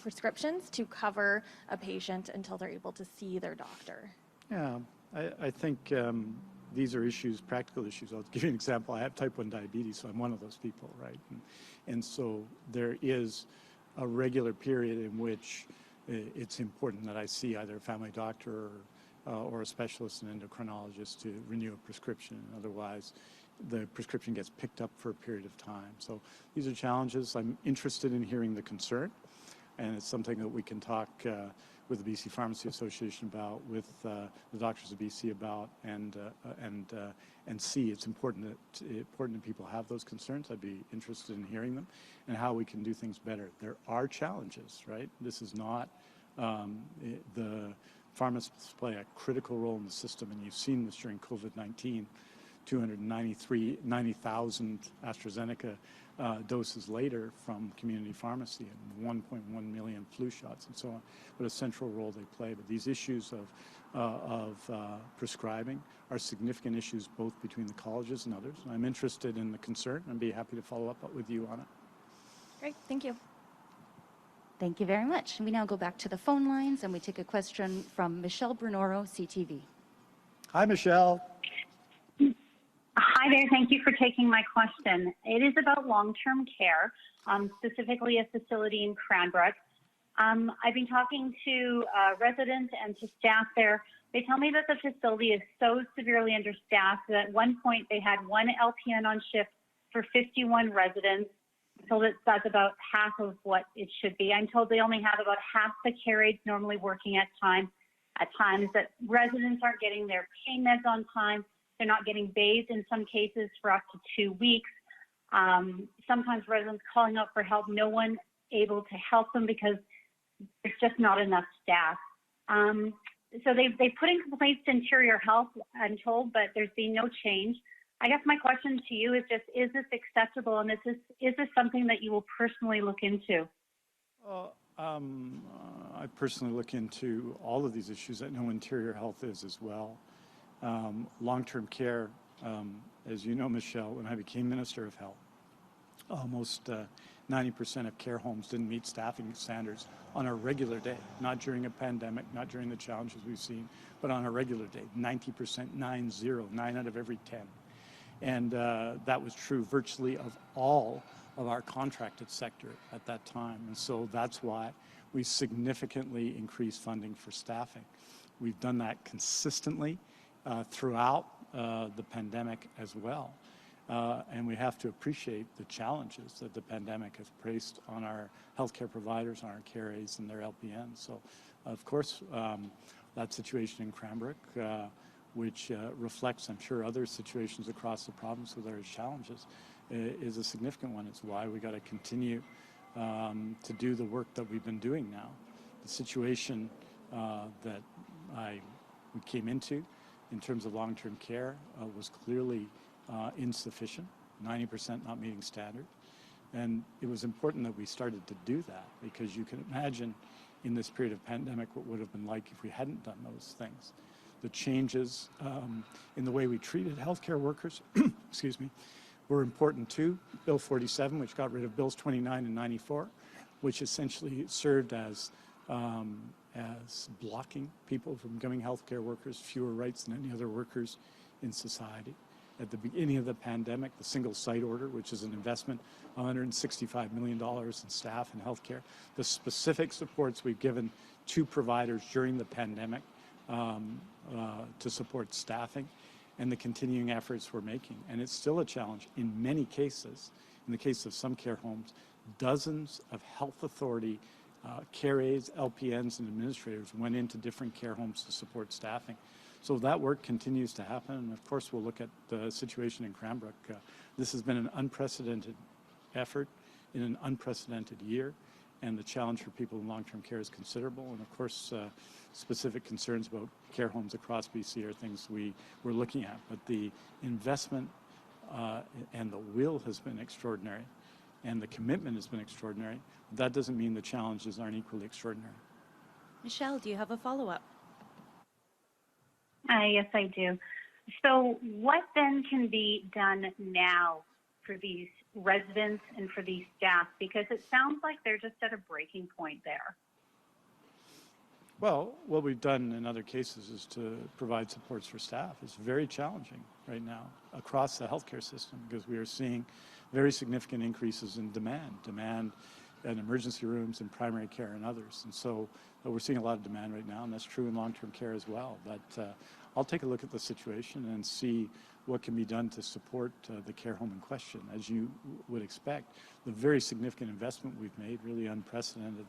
prescriptions to cover a patient until they're able to see their doctor. Yeah, I think these are issues, practical issues. I'll give you an example. I have type 1 diabetes, so I'm one of those people, right? And so there is a regular period in which it's important that I see either a family doctor or a specialist, an endocrinologist, to renew a prescription. Otherwise, the prescription gets picked up for a period of time. So these are challenges. I'm interested in hearing the concern, and it's something that we can talk with the BC Pharmacy Association about, with the Doctors of BC about, and see it's important that people have those concerns. I'd be interested in hearing them and how we can do things better. There are challenges, right? This is not the pharmacists play a critical role in the system, and you've seen this during COVID-19. 290,000 AstraZeneca doses later from community pharmacy and 1.1 million flu shots and so on. What a central role they play. But these issues of prescribing are significant issues both between the colleges and others. And I'm interested in the concern and be happy to follow up with you on it. Great, thank you. Thank you very much. We now go back to the phone lines and we take a question from Michelle Brunoro, CTV. Hi, Michelle. Hi there. Thank you for taking my question. It is about long-term care, specifically a facility in Cranbrook. I've been talking to residents and to staff there. They tell me that the facility is so severely understaffed that at one point they had one LPN on shift for 51 residents. So that's about half of what it should be. I'm told they only have about half the care aides normally working at times, that residents aren't getting their pain meds on time. They're not getting bathed in some cases for up to 2 weeks. Sometimes residents calling out for help, no one able to help them because there's just not enough staff. So they put in complaints to Interior Health, I'm told, but there's been no change. I guess my question to you is just, is this acceptable, and is this something that you will personally look into? I personally look into all of these issues. I know Interior Health is as well. Long-term care, as you know, Michelle, when I became Minister of Health, almost 90% of care homes didn't meet staffing standards on a regular day, not during a pandemic, not during the challenges we've seen, but on a regular day. 90%, 9 out of every 10. And that was true virtually of all of our contracted sector at that time. And so that's why we significantly increased funding for staffing. We've done that consistently throughout the pandemic as well. And we have to appreciate the challenges that the pandemic has placed on our healthcare providers, on our care aides and their LPNs. So, of course, that situation in Cranbrook, which reflects, I'm sure, other situations across the province with their challenges, is a significant one. It's why we got to continue to do the work that we've been doing now. The situation that we came into in terms of long-term care was clearly insufficient, 90% not meeting standard. And it was important that we started to do that, because you can imagine in this period of pandemic what would have been like if we hadn't done those things. The changes in the way we treated healthcare workers, excuse me, were important too. Bill 47, which got rid of Bills 29 and 94, which essentially served as blocking people from becoming healthcare workers, fewer rights than any other workers in society. At the beginning of the pandemic, the single site order, which is an investment of $165 million in staff and healthcare, the specific supports we've given to providers during the pandemic to support staffing, and the continuing efforts we're making. And it's still a challenge in many cases. In the case of some care homes, dozens of health authority care aides, LPNs, and administrators went into different care homes to support staffing. So that work continues to happen, and of course we'll look at the situation in Cranbrook. This has been an unprecedented effort in an unprecedented year, and the challenge for people in long-term care is considerable. And of course, specific concerns about care homes across BC are things we're looking at. But the investment and the will has been extraordinary, and the commitment has been extraordinary. That doesn't mean the challenges aren't equally extraordinary. Michelle, do you have a follow-up? Yes, I do. So what then can be done now for these residents and for these staff? Because it sounds like they're just at a breaking point there. Well, what we've done in other cases is to provide supports for staff. It's very challenging right now across the healthcare system, because we are seeing very significant increases in demand in emergency rooms and primary care and others. And so we're seeing a lot of demand right now, and that's true in long-term care as well. But I'll take a look at the situation and see what can be done to support the care home in question. As you would expect, the very significant investment we've made, really unprecedented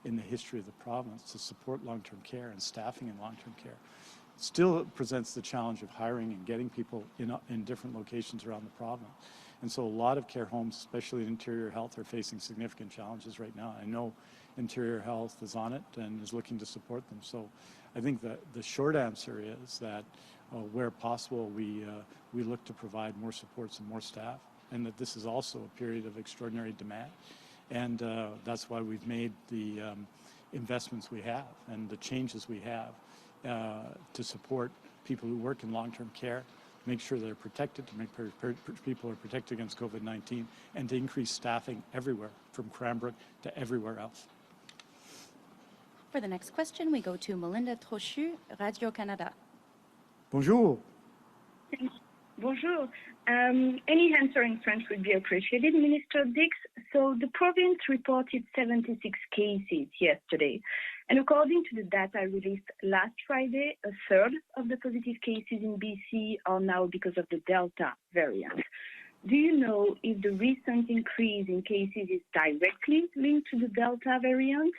in the history of the province to support long-term care and staffing in long-term care. Still presents the challenge of hiring and getting people in different locations around the province. And so a lot of care homes, especially in Interior Health, are facing significant challenges right now. I know Interior Health is on it and is looking to support them. So I think that the short answer is that where possible, we look to provide more supports and more staff, and that this is also a period of extraordinary demand. And that's why we've made the investments we have and the changes we have to support people who work in long-term care, to make sure they're protected, to make people are protected against COVID-19, and to increase staffing everywhere, from Cranbrook to everywhere else. For the next question, we go to Melinda Trochu, Radio-Canada. Bonjour. Bonjour. Any answer in French would be appreciated, Minister Dix. So the province reported 76 cases yesterday. And according to the data released last Friday, a third of the positive cases in BC are now because of the Delta variant. Do you know if the recent increase in cases is directly linked to the Delta variant?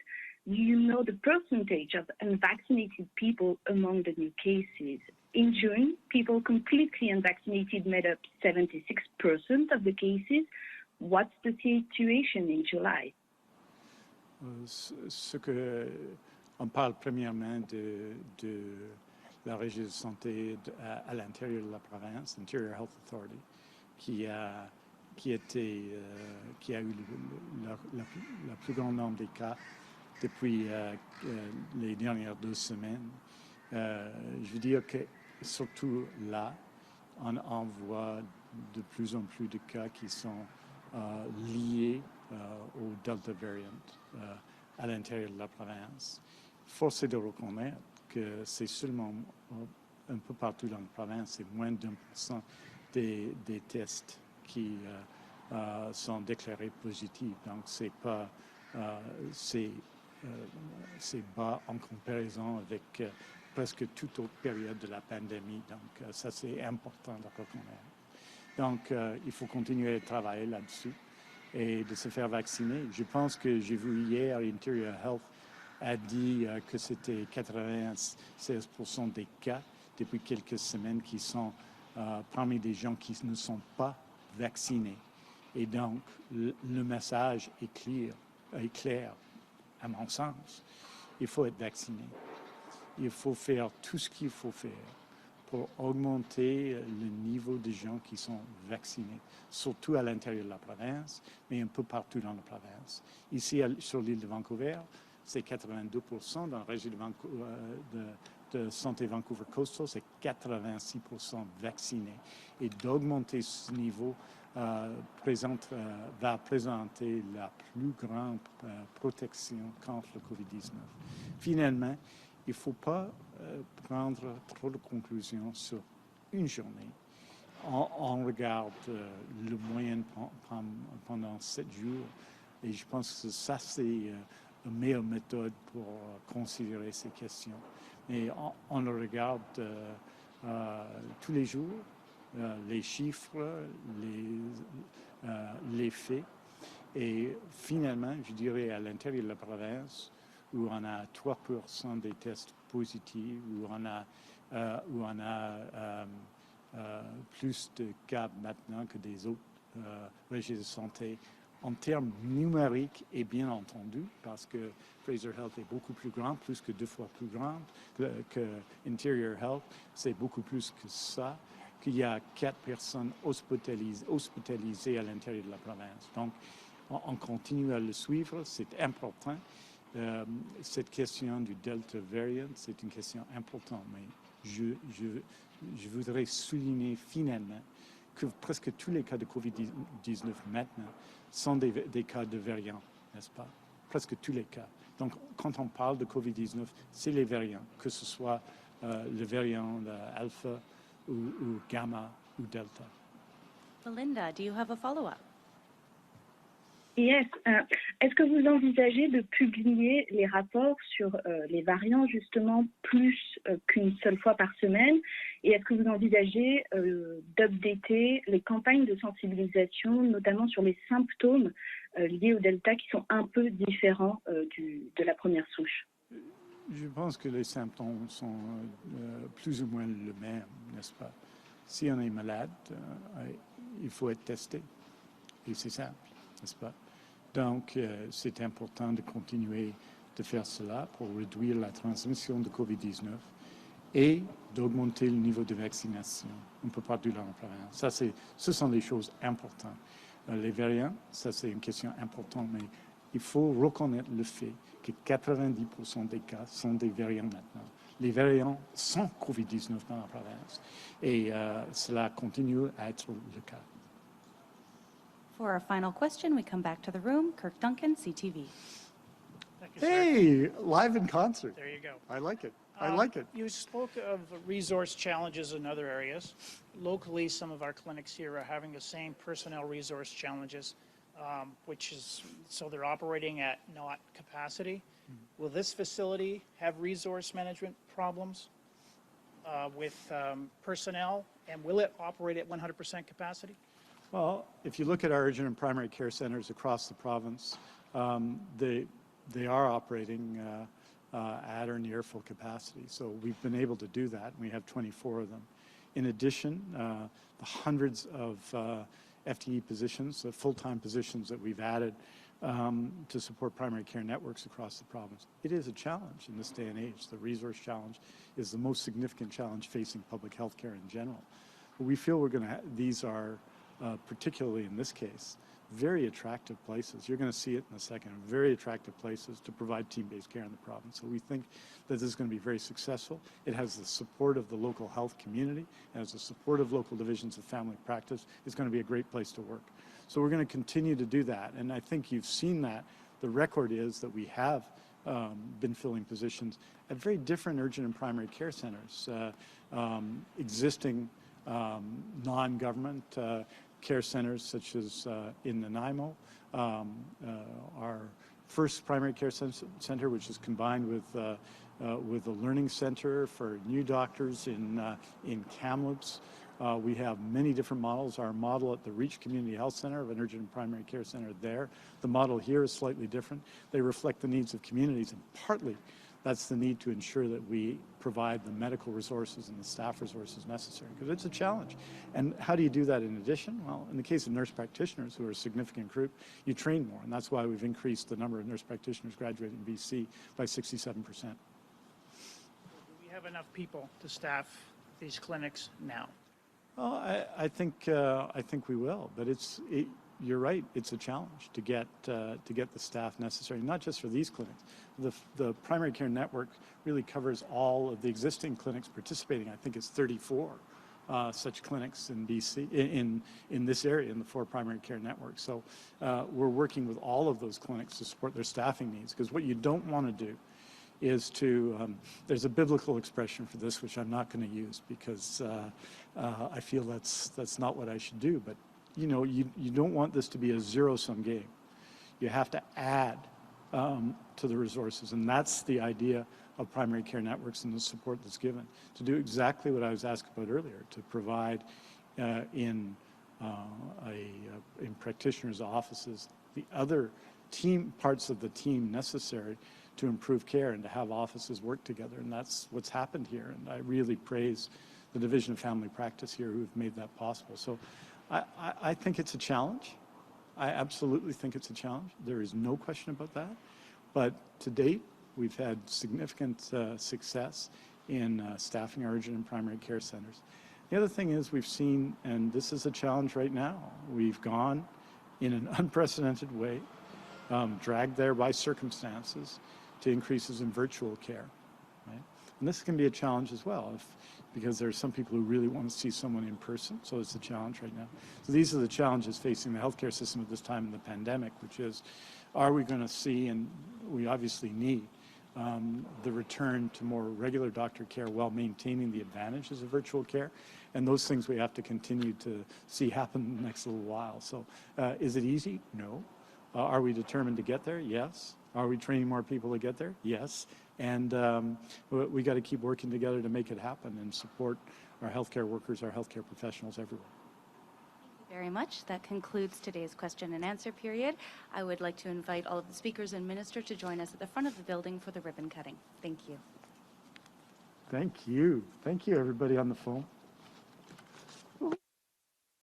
Do you know the percentage of unvaccinated people among the new cases? In June, people completely unvaccinated made up 76% of the cases. What's the situation in July? On parle premièrement de la Régie de santé à l'intérieur de la province, Interior Health Authority, qui a eu le plus grand nombre de cas depuis les dernières 2 semaines. Je veux dire que surtout là, on voit de plus en plus de cas qui sont liés au Delta variant à l'intérieur de la province. Force est de reconnaître que c'est seulement un peu partout dans la province, c'est moins d'1% des tests qui sont déclarés positifs. Donc c'est bas en comparaison avec presque toute autre période de la pandémie. Donc ça c'est important de reconnaître. Donc il faut continuer à travailler là-dessus et de se faire vacciner. Je pense que j'ai vu hier, Interior Health a dit que c'était 96% des cas depuis quelques semaines qui sont parmi des gens qui ne sont pas vaccinés. Et donc, le message est clair, à mon sens. Il faut être vacciné. Il faut faire tout ce qu'il faut faire pour augmenter le niveau de gens qui sont vaccinés, surtout à l'intérieur de la province, mais un peu partout dans la province. Ici, sur l'île de Vancouver, c'est 82%. Dans la région de santé Vancouver Coastal, c'est 86% vaccinés. Et d'augmenter ce niveau va présenter la plus grande protection contre le COVID-19. Finalement, il ne faut pas prendre trop de conclusions sur une journée. On regarde le moyen pendant 7 jours et je pense que ça, c'est la meilleure méthode pour considérer ces questions. Et on regarde tous les jours les chiffres, les faits et finalement, je dirais à l'intérieur de la province, où on a 3% des tests positifs, où on a plus de cas maintenant que des autres régies de santé. En termes numériques, et bien entendu, parce que Fraser Health est beaucoup plus grand, plus que 2 fois plus grand que Interior Health, c'est beaucoup plus que ça, qu'il y a 4 personnes hospitalisées à l'intérieur de la province. Donc, on continue à le suivre, c'est important. Cette question du Delta variant, c'est une question importante, mais je voudrais souligner finalement que presque tous les cas de COVID-19 maintenant sont des cas de variants, n'est-ce pas? Presque tous les cas. Donc, quand on parle de COVID-19, c'est les variants, que ce soit le variant alpha ou gamma ou delta. Melinda, do you have a follow-up? Yes. Est-ce que vous envisagez de publier les rapports sur les variants justement plus qu'une seule fois par semaine Et est-ce que vous envisagez d'updater les campagnes de sensibilisation, notamment sur les symptômes liés au Delta qui sont un peu différents de la première souche? Je pense que les symptômes sont plus ou moins le même, n'est-ce pas? Si on est malade, il faut être testé. Et c'est simple, n'est-ce pas? Donc, c'est important de continuer de faire cela pour réduire la transmission de COVID-19 et d'augmenter le niveau de vaccination un peu partout dans la province. Ce sont des choses importantes. Les variants, ça c'est une question importante, mais il faut reconnaître le fait que 90% des cas sont des variants maintenant. Les variants sont COVID-19 dans la province et cela continue à être le cas. For our final question, we come back to the room. Kirk Duncan, CTV. Thank you, sir. Hey, live in concert. There you go. I like it. I like it. You spoke of resource challenges in other areas. Locally, some of our clinics here are having the same personnel resource challenges, which is, so they're operating at not capacity. Will this facility have resource management problems with personnel, and will it operate at 100% capacity? Well, if you look at our urgent and primary care centers across the province, they are operating at or near full capacity. So we've been able to do that. We have 24 of them. In addition, the hundreds of FTE positions, the full-time positions that we've added to support primary care networks across the province. It is a challenge in this day and age. The resource challenge is the most significant challenge facing public health care in general. But we feel we're going to these are, particularly in this case, very attractive places. You're going to see it in a second. Very attractive places to provide team-based care in the province. So we think that this is going to be very successful. It has the support of the local health community. It has the support of local divisions of family practice. It's going to be a great place to work. So we're going to continue to do that. And I think you've seen that. The record is that we have been filling positions at very different urgent and primary care centers, existing non-government care centers such as in Nanaimo, our first primary care center, which is combined with a learning center for new doctors in Kamloops. We have many different models. Our model at the Reach Community Health Center of an urgent and primary care center there. The model here is slightly different. They reflect the needs of communities, and partly that's the need to ensure that we provide the medical resources and the staff resources necessary, because it's a challenge. And how do you do that in addition? Well, in the case of nurse practitioners, who are a significant group, you train more, and that's why we've increased the number of nurse practitioners graduating in BC by 67%. Do we have enough people to staff these clinics now? Well, I think we will, but you're right. It's a challenge to get the staff necessary, not just for these clinics. The primary care network really covers all of the existing clinics participating. I think it's 34 such clinics in BC, in this area, in the 4 primary care networks. So we're working with all of those clinics to support their staffing needs, because what you don't want to do is to, there's a biblical expression for this, which I'm not going to use because I feel that's not what I should do. But, you know, you don't want this to be a zero-sum game. You have to add to the resources, and that's the idea of primary care networks and the support that's given, to do exactly what I was asked about earlier, to provide in practitioners' offices the other parts of the team necessary to improve care and to have offices work together. And that's what's happened here. And I really praise the Division of Family Practice here who've made that possible. So I think it's a challenge. I absolutely think it's a challenge. There is no question about that. But to date, we've had significant success in staffing our urgent and primary care centers. The other thing is we've seen, and this is a challenge right now, we've gone in an unprecedented way, dragged there by circumstances, to increases in virtual care, right? And this can be a challenge as well, because there are some people who really want to see someone in person, so it's a challenge right now. So these are the challenges facing the healthcare system at this time in the pandemic, which is, are we going to see, and we obviously need, the return to more regular doctor care while maintaining the advantages of virtual care, and those things we have to continue to see happen in the next little while. So is it easy? No. Are we determined to get there? Yes. Are we training more people to get there? Yes. And we got to keep working together to make it happen and support our healthcare workers, our healthcare professionals everywhere. Very much. That concludes today's question and answer period. I would like to invite all of the speakers and minister to join us at the front of the building for the ribbon cutting. Thank you. Thank you. Thank you, everybody on the phone.